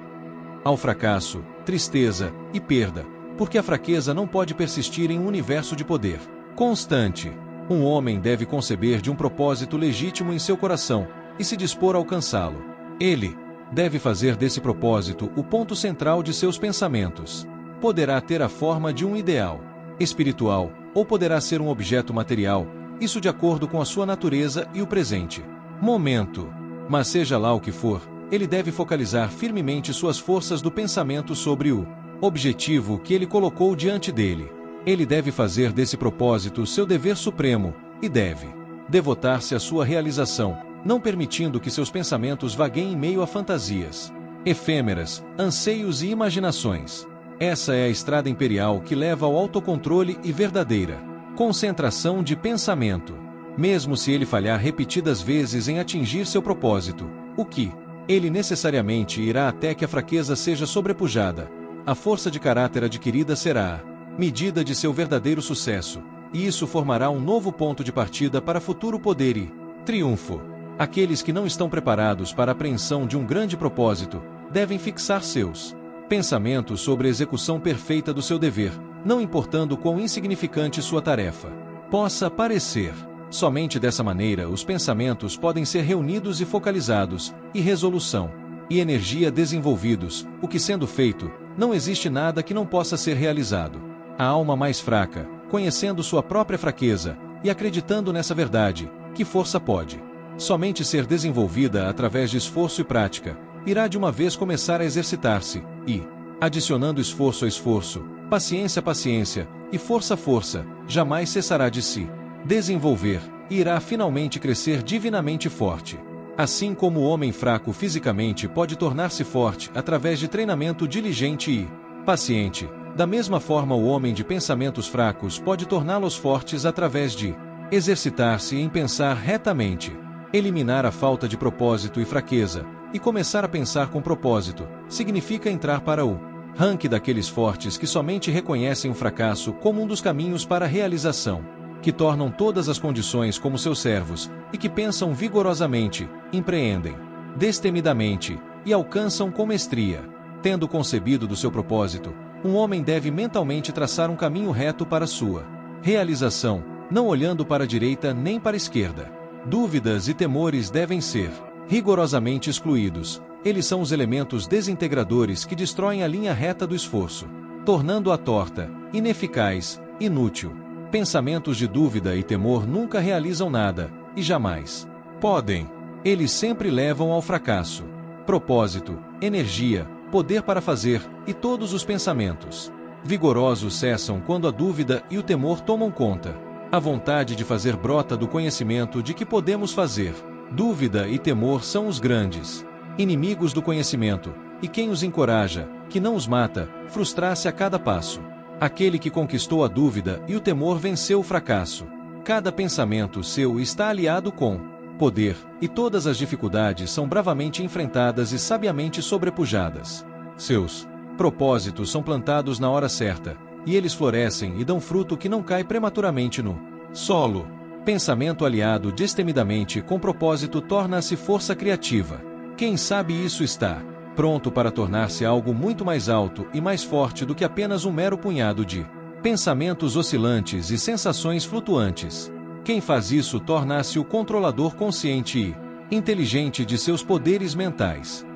Speaker 1: ao fracasso, tristeza e perda, porque a fraqueza não pode persistir em um universo de poder constante. Um homem deve conceber de um propósito legítimo em seu coração e se dispor a alcançá-lo. Ele deve fazer desse propósito o ponto central de seus pensamentos. Poderá ter a forma de um ideal espiritual, ou poderá ser um objeto material, isso de acordo com a sua natureza e o presente momento. Mas seja lá o que for, ele deve focalizar firmemente suas forças do pensamento sobre o objetivo que ele colocou diante dele. Ele deve fazer desse propósito seu dever supremo, e deve devotar-se à sua realização, não permitindo que seus pensamentos vagueiem em meio a fantasias efêmeras, anseios e imaginações. Essa é a estrada imperial que leva ao autocontrole e verdadeira concentração de pensamento. Mesmo se ele falhar repetidas vezes em atingir seu propósito, o que ele necessariamente irá até que a fraqueza seja sobrepujada, a força de caráter adquirida será a medida de seu verdadeiro sucesso, e isso formará um novo ponto de partida para futuro poder e triunfo. Aqueles que não estão preparados para a apreensão de um grande propósito devem fixar seus pensamentos sobre a execução perfeita do seu dever, não importando quão insignificante sua tarefa possa parecer. Somente dessa maneira os pensamentos podem ser reunidos e focalizados, e resolução e energia desenvolvidos, o que sendo feito, não existe nada que não possa ser realizado. A alma mais fraca, conhecendo sua própria fraqueza, e acreditando nessa verdade, que força pode somente ser desenvolvida através de esforço e prática, irá de uma vez começar a exercitar-se, e, adicionando esforço a esforço, paciência a paciência, e força a força, jamais cessará de se desenvolver, e irá finalmente crescer divinamente forte. Assim como o homem fraco fisicamente pode tornar-se forte através de treinamento diligente e paciente, da mesma forma o homem de pensamentos fracos pode torná-los fortes através de exercitar-se em pensar retamente. Eliminar a falta de propósito e fraqueza, e começar a pensar com propósito, significa entrar para o ranking daqueles fortes que somente reconhecem o fracasso como um dos caminhos para a realização, que tornam todas as condições como seus servos, e que pensam vigorosamente, empreendem destemidamente, e alcançam com mestria. Tendo concebido do seu propósito, um homem deve mentalmente traçar um caminho reto para sua realização, não olhando para a direita nem para a esquerda. Dúvidas e temores devem ser rigorosamente excluídos. Eles são os elementos desintegradores que destroem a linha reta do esforço, tornando-a torta, ineficaz, inútil. Pensamentos de dúvida e temor nunca realizam nada, e jamais podem. Eles sempre levam ao fracasso. Propósito, energia, poder para fazer, e todos os pensamentos vigorosos cessam quando a dúvida e o temor tomam conta. A vontade de fazer brota do conhecimento de que podemos fazer. Dúvida e temor são os grandes inimigos do conhecimento, e quem os encoraja, que não os mata, frustrar-se a cada passo. Aquele que conquistou a dúvida e o temor venceu o fracasso. Cada pensamento seu está aliado com poder, e todas as dificuldades são bravamente enfrentadas e sabiamente sobrepujadas. Seus propósitos são plantados na hora certa, e eles florescem e dão fruto que não cai prematuramente no solo. Pensamento aliado destemidamente com propósito torna-se força criativa. Quem sabe isso está pronto para tornar-se algo muito mais alto e mais forte do que apenas um mero punhado de pensamentos oscilantes e sensações flutuantes. Quem faz isso torna-se o controlador consciente e inteligente de seus poderes mentais.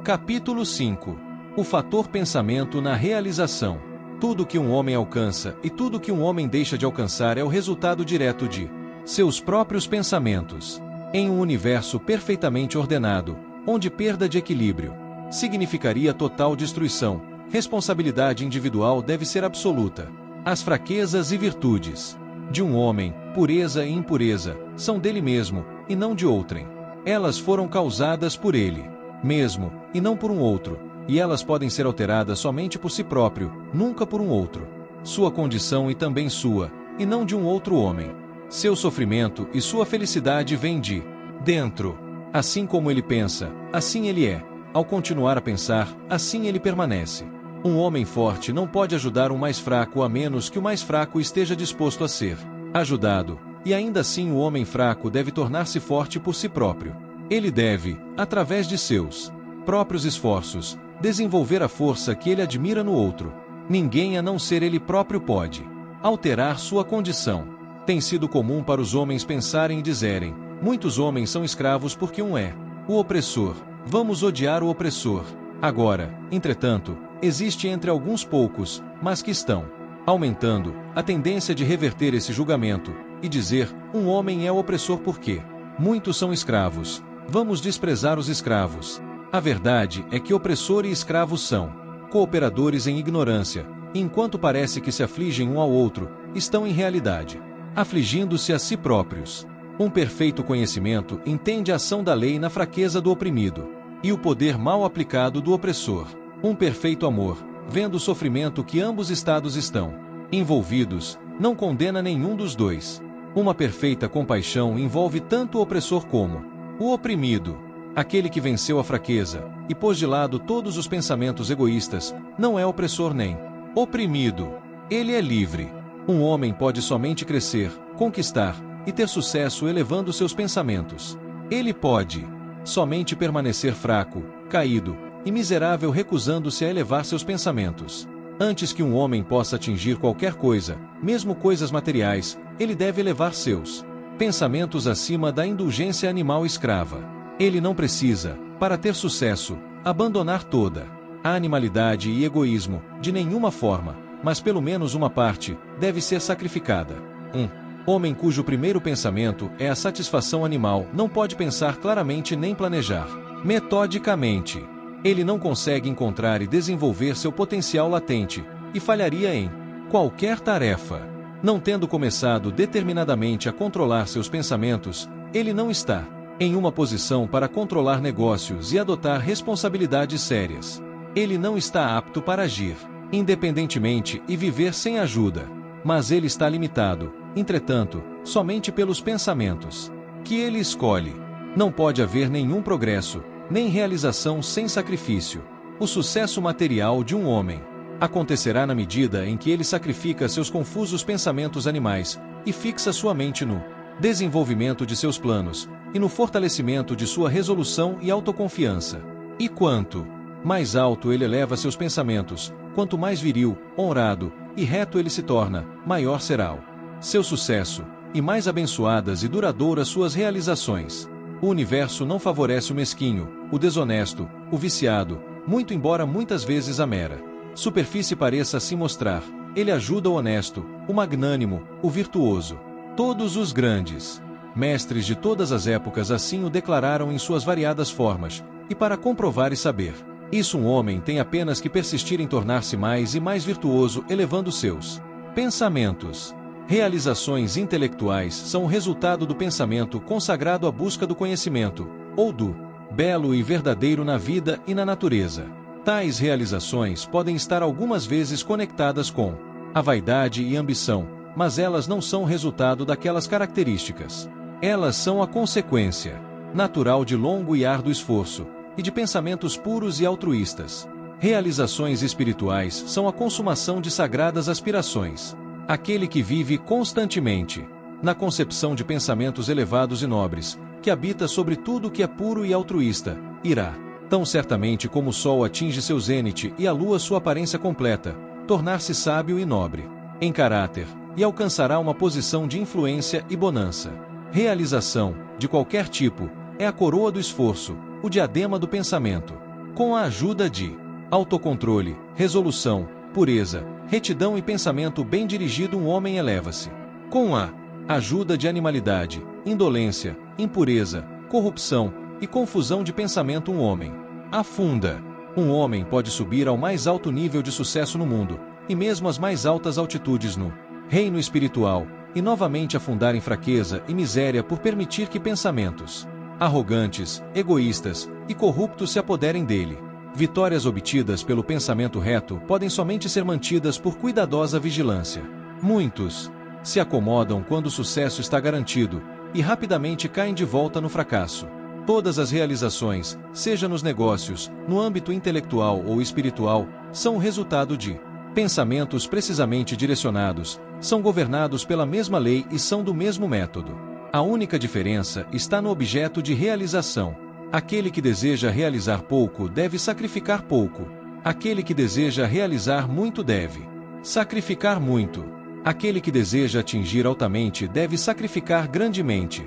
Speaker 1: Capítulo 5. O fator pensamento na realização. Tudo que um homem alcança e tudo que um homem deixa de alcançar é o resultado direto de seus próprios pensamentos. Em um universo perfeitamente ordenado, onde perda de equilíbrio significaria total destruição, responsabilidade individual deve ser absoluta. As fraquezas e virtudes de um homem, pureza e impureza, são dele mesmo, e não de outrem. Elas foram causadas por ele mesmo, e não por um outro, e elas podem ser alteradas somente por si próprio, nunca por um outro. Sua condição e também sua, e não de um outro homem. Seu sofrimento e sua felicidade vêm de dentro. Assim como ele pensa, assim ele é. Ao continuar a pensar, assim ele permanece. Um homem forte não pode ajudar um mais fraco a menos que o mais fraco esteja disposto a ser ajudado, e ainda assim o homem fraco deve tornar-se forte por si próprio. Ele deve, através de seus próprios esforços, desenvolver a força que ele admira no outro. Ninguém a não ser ele próprio pode alterar sua condição. Tem sido comum para os homens pensarem e dizerem: muitos homens são escravos porque um é o opressor. Vamos odiar o opressor. Agora, entretanto, existe entre alguns poucos, mas que estão aumentando, a tendência de reverter esse julgamento e dizer: um homem é o opressor porque muitos são escravos. Vamos desprezar os escravos. A verdade é que opressor e escravo são cooperadores em ignorância, e enquanto parece que se afligem um ao outro, estão em realidade afligindo-se a si próprios. Um perfeito conhecimento entende a ação da lei na fraqueza do oprimido e o poder mal aplicado do opressor. Um perfeito amor, vendo o sofrimento que ambos estados estão envolvidos, não condena nenhum dos dois. Uma perfeita compaixão envolve tanto o opressor como o oprimido. Aquele que venceu a fraqueza e pôs de lado todos os pensamentos egoístas, não é opressor nem oprimido. Ele é livre. Um homem pode somente crescer, conquistar e ter sucesso elevando seus pensamentos. Ele pode somente permanecer fraco, caído e miserável recusando-se a elevar seus pensamentos. Antes que um homem possa atingir qualquer coisa, mesmo coisas materiais, ele deve elevar seus pensamentos acima da indulgência animal escrava. Ele não precisa, para ter sucesso, abandonar toda a animalidade e egoísmo, de nenhuma forma, mas pelo menos uma parte, deve ser sacrificada. Um homem cujo primeiro pensamento é a satisfação animal não pode pensar claramente nem planejar metodicamente. Ele não consegue encontrar e desenvolver seu potencial latente, e falharia em qualquer tarefa. Não tendo começado determinadamente a controlar seus pensamentos, ele não está em uma posição para controlar negócios e adotar responsabilidades sérias. Ele não está apto para agir independentemente e viver sem ajuda. Mas ele está limitado, entretanto, somente pelos pensamentos que ele escolhe. Não pode haver nenhum progresso, nem realização sem sacrifício. O sucesso material de um homem acontecerá na medida em que ele sacrifica seus confusos pensamentos animais e fixa sua mente no desenvolvimento de seus planos e no fortalecimento de sua resolução e autoconfiança. E quanto mais alto ele eleva seus pensamentos, quanto mais viril, honrado e reto ele se torna, maior será o seu sucesso, e mais abençoadas e duradouras suas realizações. O universo não favorece o mesquinho, o desonesto, o viciado, muito embora muitas vezes a mera superfície pareça assim mostrar. Ele ajuda o honesto, o magnânimo, o virtuoso. Todos os grandes mestres de todas as épocas assim o declararam em suas variadas formas, e para comprovar e saber isso um homem tem apenas que persistir em tornar-se mais e mais virtuoso elevando seus pensamentos. Realizações intelectuais são o resultado do pensamento consagrado à busca do conhecimento, ou do belo e verdadeiro na vida e na natureza. Tais realizações podem estar algumas vezes conectadas com a vaidade e ambição, mas elas não são o resultado daquelas características. Elas são a consequência natural de longo e árduo esforço, e de pensamentos puros e altruístas. Realizações espirituais são a consumação de sagradas aspirações. Aquele que vive constantemente na concepção de pensamentos elevados e nobres, que habita sobre tudo que é puro e altruísta, irá Tão certamente como o sol atinge seu zênite e a lua sua aparência completa, tornar-se sábio e nobre, em caráter, e alcançará uma posição de influência e bonança. Realização, de qualquer tipo, é a coroa do esforço, o diadema do pensamento. Com a ajuda de autocontrole, resolução, pureza, retidão e pensamento bem dirigido, um homem eleva-se. Com a ajuda de animalidade, indolência, impureza, corrupção e confusão de pensamento, um homem afunda. Um homem pode subir ao mais alto nível de sucesso no mundo, e mesmo as mais altas altitudes no reino espiritual, e novamente afundar em fraqueza e miséria por permitir que pensamentos arrogantes, egoístas e corruptos se apoderem dele. Vitórias obtidas pelo pensamento reto podem somente ser mantidas por cuidadosa vigilância. Muitos se acomodam quando o sucesso está garantido, e rapidamente caem de volta no fracasso. Todas as realizações, seja nos negócios, no âmbito intelectual ou espiritual, são o resultado de pensamentos precisamente direcionados, são governados pela mesma lei e são do mesmo método. A única diferença está no objeto de realização. Aquele que deseja realizar pouco deve sacrificar pouco. Aquele que deseja realizar muito deve sacrificar muito. Aquele que deseja atingir altamente deve sacrificar grandemente.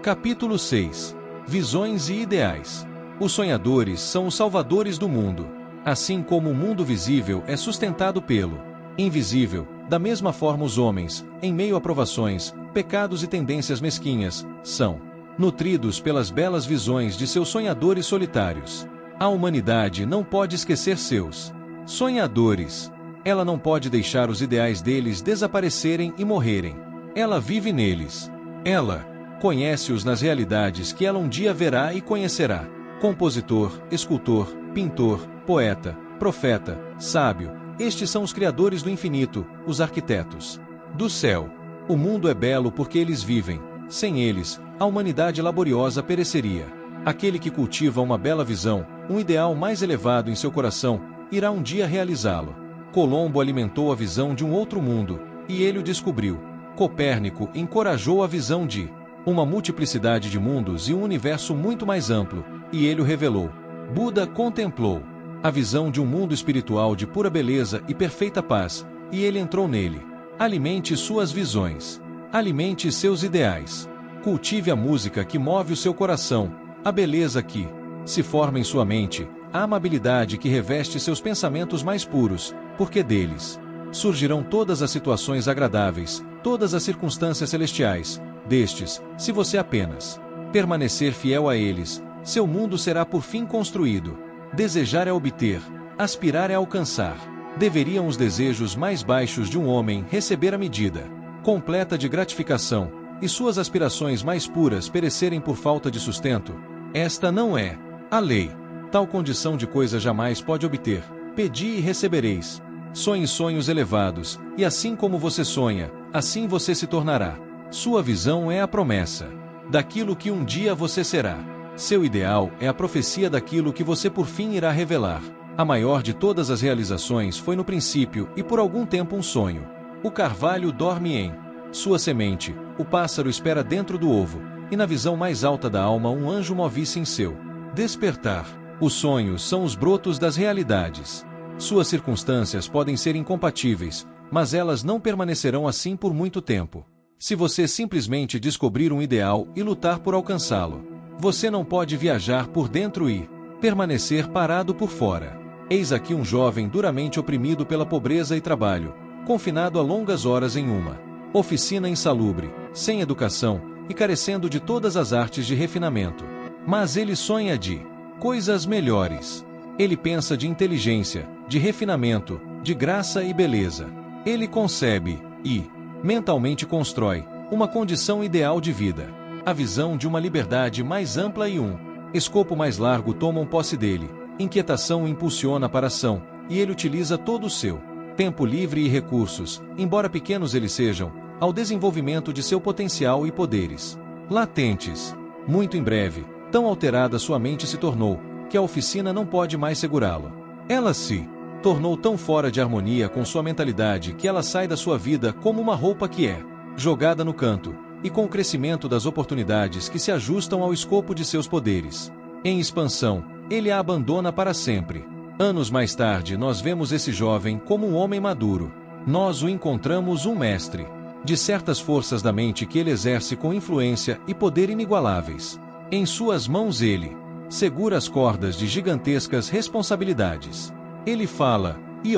Speaker 1: Capítulo 6. Visões e ideais. Os sonhadores são os salvadores do mundo. Assim como o mundo visível é sustentado pelo invisível, da mesma forma os homens, em meio a provações, pecados e tendências mesquinhas, são nutridos pelas belas visões de seus sonhadores solitários. A humanidade não pode esquecer seus sonhadores. Ela não pode deixar os ideais deles desaparecerem e morrerem. Ela vive neles. Ela conhece-os nas realidades que ela um dia verá e conhecerá. Compositor, escultor, pintor, poeta, profeta, sábio, estes são os criadores do infinito, os arquitetos do céu. O mundo é belo porque eles vivem. Sem eles, a humanidade laboriosa pereceria. Aquele que cultiva uma bela visão, um ideal mais elevado em seu coração, irá um dia realizá-lo. Colombo alimentou a visão de um outro mundo, e ele o descobriu. Copérnico encorajou a visão de uma multiplicidade de mundos e um universo muito mais amplo, e ele o revelou. Buda contemplou a visão de um mundo espiritual de pura beleza e perfeita paz, e ele entrou nele. Alimente suas visões. Alimente seus ideais. Cultive a música que move o seu coração, a beleza que se forma em sua mente, a amabilidade que reveste seus pensamentos mais puros, porque deles surgirão todas as situações agradáveis, todas as circunstâncias celestiais. Destes, se você apenas permanecer fiel a eles, seu mundo será por fim construído. Desejar é obter, aspirar é alcançar. Deveriam os desejos mais baixos de um homem receber a medida completa de gratificação, e suas aspirações mais puras perecerem por falta de sustento? Esta não é a lei. Tal condição de coisa jamais pode obter. Pedi e recebereis. Sonhe sonhos elevados, e assim como você sonha, assim você se tornará. Sua visão é a promessa daquilo que um dia você será. Seu ideal é a profecia daquilo que você por fim irá revelar. A maior de todas as realizações foi no princípio e por algum tempo um sonho. O carvalho dorme em sua semente, o pássaro espera dentro do ovo, e na visão mais alta da alma um anjo move-se em seu despertar. Os sonhos são os brotos das realidades. Suas circunstâncias podem ser incompatíveis, mas elas não permanecerão assim por muito tempo. Se você simplesmente descobrir um ideal e lutar por alcançá-lo, você não pode viajar por dentro e permanecer parado por fora. Eis aqui um jovem duramente oprimido pela pobreza e trabalho, confinado a longas horas em uma oficina insalubre, sem educação e carecendo de todas as artes de refinamento. Mas ele sonha de coisas melhores. Ele pensa de inteligência, de refinamento, de graça e beleza. Ele concebe e mentalmente constrói uma condição ideal de vida. A visão de uma liberdade mais ampla e um escopo mais largo tomam posse dele. Inquietação o impulsiona para a ação, e ele utiliza todo o seu tempo livre e recursos, embora pequenos eles sejam, ao desenvolvimento de seu potencial e poderes latentes. Muito em breve, tão alterada sua mente se tornou, que a oficina não pode mais segurá-lo. Ela se tornou tão fora de harmonia com sua mentalidade que ela sai da sua vida como uma roupa que é jogada no canto, e com o crescimento das oportunidades que se ajustam ao escopo de seus poderes em expansão, ele a abandona para sempre. Anos mais tarde nós vemos esse jovem como um homem maduro. Nós o encontramos um mestre de certas forças da mente que ele exerce com influência e poder inigualáveis. Em suas mãos ele segura as cordas de gigantescas responsabilidades. Ele fala, e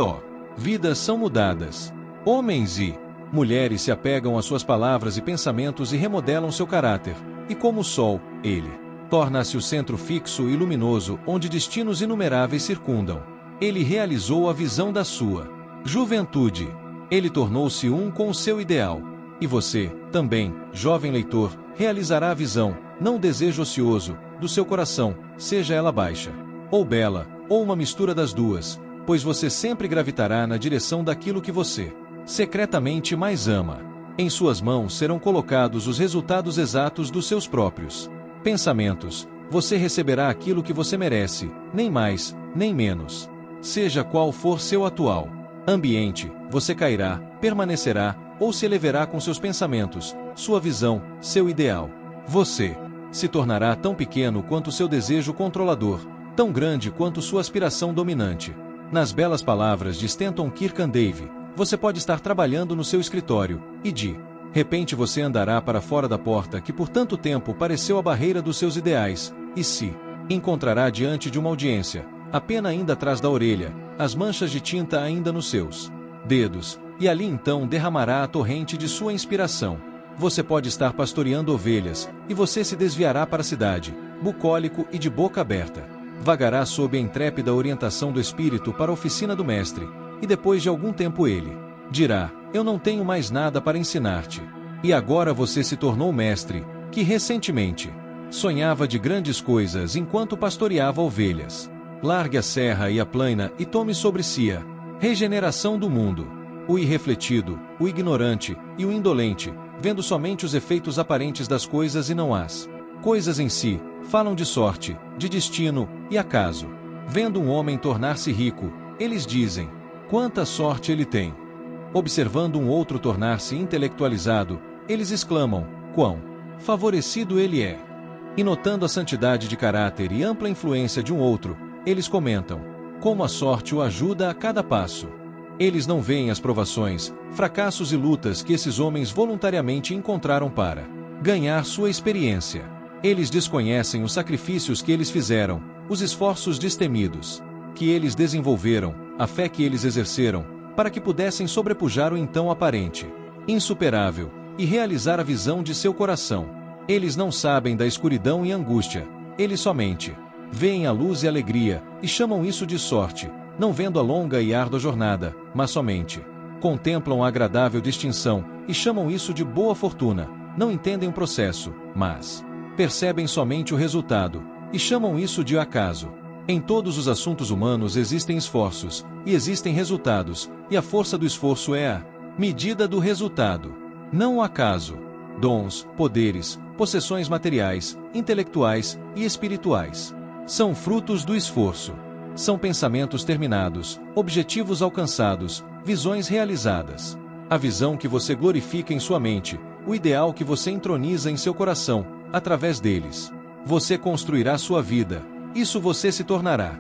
Speaker 1: vidas são mudadas. Homens e mulheres se apegam às suas palavras e pensamentos e remodelam seu caráter. E como o sol, ele torna-se o centro fixo e luminoso onde destinos inumeráveis circundam. Ele realizou a visão da sua juventude. Ele tornou-se um com o seu ideal. E você, também, jovem leitor, realizará a visão, não o desejo ocioso, do seu coração, seja ela baixa ou bela, ou uma mistura das duas, pois você sempre gravitará na direção daquilo que você secretamente mais ama. Em suas mãos serão colocados os resultados exatos dos seus próprios pensamentos. Você receberá aquilo que você merece, nem mais, nem menos. Seja qual for seu atual ambiente, você cairá, permanecerá, ou se elevará com seus pensamentos, sua visão, seu ideal. Você se tornará tão pequeno quanto seu desejo controlador, tão grande quanto sua aspiração dominante. Nas belas palavras de Stanton Kirkandave, você pode estar trabalhando no seu escritório, e de repente você andará para fora da porta que por tanto tempo pareceu a barreira dos seus ideais, e se encontrará diante de uma audiência, a pena ainda atrás da orelha, as manchas de tinta ainda nos seus dedos, e ali então derramará a torrente de sua inspiração. Você pode estar pastoreando ovelhas, e você se desviará para a cidade, bucólico e de boca aberta. Vagará sob a intrépida orientação do Espírito para a oficina do Mestre, e depois de algum tempo ele dirá, eu não tenho mais nada para ensinar-te. E agora você se tornou mestre, que recentemente sonhava de grandes coisas enquanto pastoreava ovelhas. Largue a serra e a plaina e tome sobre si a regeneração do mundo. O irrefletido, o ignorante e o indolente, vendo somente os efeitos aparentes das coisas e não as coisas em si, falam de sorte, de destino e acaso. Vendo um homem tornar-se rico, eles dizem, quanta sorte ele tem. Observando um outro tornar-se intelectualizado, eles exclamam, quão favorecido ele é. E notando a santidade de caráter e ampla influência de um outro, eles comentam, como a sorte o ajuda a cada passo. Eles não veem as provações, fracassos e lutas que esses homens voluntariamente encontraram para ganhar sua experiência. Eles desconhecem os sacrifícios que eles fizeram, os esforços destemidos que eles desenvolveram, a fé que eles exerceram, para que pudessem sobrepujar o então aparente insuperável e realizar a visão de seu coração. Eles não sabem da escuridão e angústia, eles somente veem a luz e alegria, e chamam isso de sorte, não vendo a longa e árdua jornada, mas somente contemplam a agradável distinção, e chamam isso de boa fortuna, não entendem o processo, mas percebem somente o resultado, e chamam isso de acaso. Em todos os assuntos humanos existem esforços, e existem resultados, e a força do esforço é a medida do resultado, não o acaso. Dons, poderes, possessões materiais, intelectuais e espirituais são frutos do esforço. São pensamentos terminados, objetivos alcançados, visões realizadas. A visão que você glorifica em sua mente, o ideal que você entroniza em seu coração, através deles. Você construirá sua vida, isso você se tornará.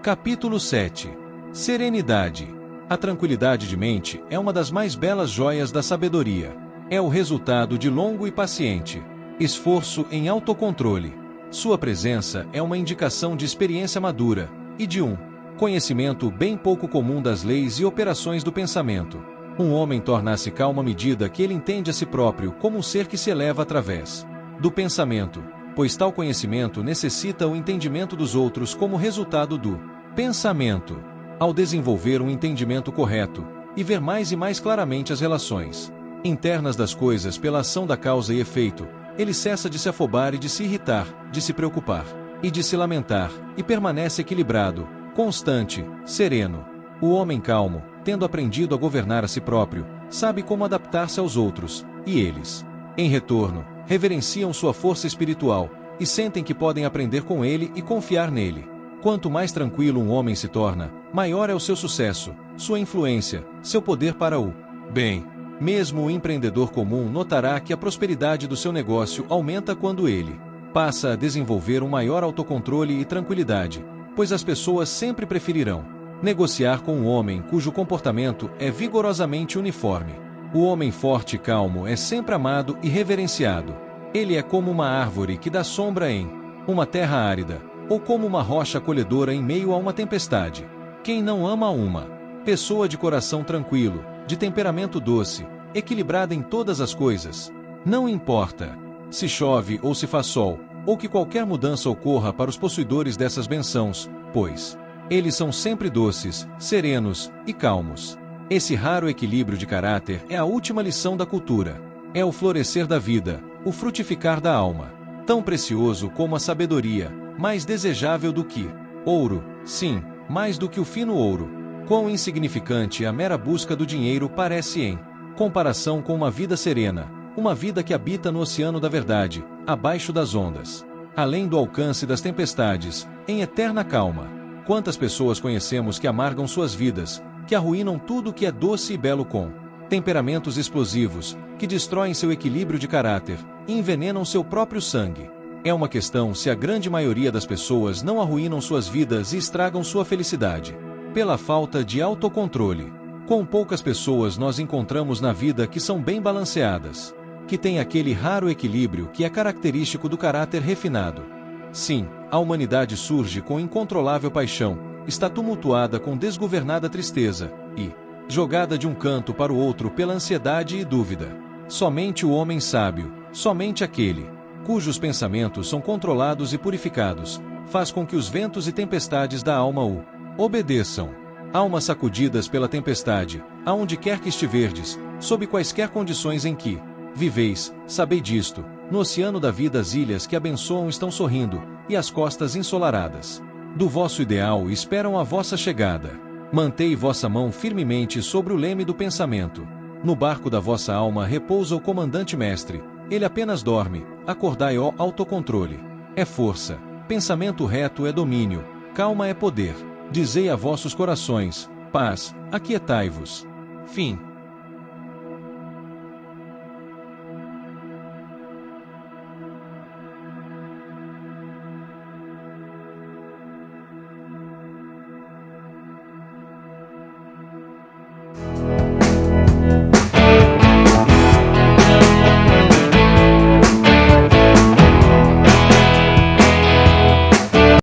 Speaker 1: Capítulo 7. Serenidade. A tranquilidade de mente é uma das mais belas joias da sabedoria. É o resultado de longo e paciente esforço em autocontrole. Sua presença é uma indicação de experiência madura e de um conhecimento bem pouco comum das leis e operações do pensamento. Um homem torna-se calmo à medida que ele entende a si próprio como um ser que se eleva através do pensamento, pois tal conhecimento necessita o entendimento dos outros como resultado do pensamento. Ao desenvolver um entendimento correto e ver mais e mais claramente as relações internas das coisas pela ação da causa e efeito, ele cessa de se afobar e de se irritar, de se preocupar e de se lamentar, e permanece equilibrado, constante, sereno. O homem calmo, tendo aprendido a governar a si próprio, sabe como adaptar-se aos outros, e eles, em retorno, reverenciam sua força espiritual, e sentem que podem aprender com ele e confiar nele. Quanto mais tranquilo um homem se torna, maior é o seu sucesso, sua influência, seu poder para o bem. Mesmo o empreendedor comum notará que a prosperidade do seu negócio aumenta quando ele passa a desenvolver um maior autocontrole e tranquilidade, pois as pessoas sempre preferirão negociar com um homem cujo comportamento é vigorosamente uniforme. O homem forte e calmo é sempre amado e reverenciado. Ele é como uma árvore que dá sombra em uma terra árida, ou como uma rocha acolhedora em meio a uma tempestade. Quem não ama uma pessoa de coração tranquilo, de temperamento doce, equilibrada em todas as coisas? Não importa se chove ou se faz sol, ou que qualquer mudança ocorra para os possuidores dessas bênçãos, pois eles são sempre doces, serenos e calmos. Esse raro equilíbrio de caráter é a última lição da cultura. É o florescer da vida, o frutificar da alma. Tão precioso como a sabedoria, mais desejável do que ouro, sim, mais do que o fino ouro. Quão insignificante a mera busca do dinheiro parece em comparação com uma vida serena, uma vida que habita no oceano da verdade, abaixo das ondas, além do alcance das tempestades, em eterna calma. Quantas pessoas conhecemos que amargam suas vidas, que arruinam tudo que é doce e belo com temperamentos explosivos, que destroem seu equilíbrio de caráter, e envenenam seu próprio sangue? É uma questão se a grande maioria das pessoas não arruinam suas vidas e estragam sua felicidade pela falta de autocontrole. Com poucas pessoas nós encontramos na vida que são bem balanceadas, que têm aquele raro equilíbrio que é característico do caráter refinado. Sim, a humanidade surge com incontrolável paixão, está tumultuada com desgovernada tristeza, e jogada de um canto para o outro pela ansiedade e dúvida. Somente o homem sábio, somente aquele cujos pensamentos são controlados e purificados, faz com que os ventos e tempestades da alma o obedeçam. Almas sacudidas pela tempestade, aonde quer que estiverdes, sob quaisquer condições em que viveis, sabei disto: no oceano da vida as ilhas que abençoam estão sorrindo, e as costas ensolaradas do vosso ideal esperam a vossa chegada. Mantei vossa mão firmemente sobre o leme do pensamento. No barco da vossa alma repousa o comandante-mestre, ele apenas dorme. Acordai, ó autocontrole. É força, pensamento reto é domínio, calma é poder. Dizei a vossos corações: paz, aquietai-vos. Fim.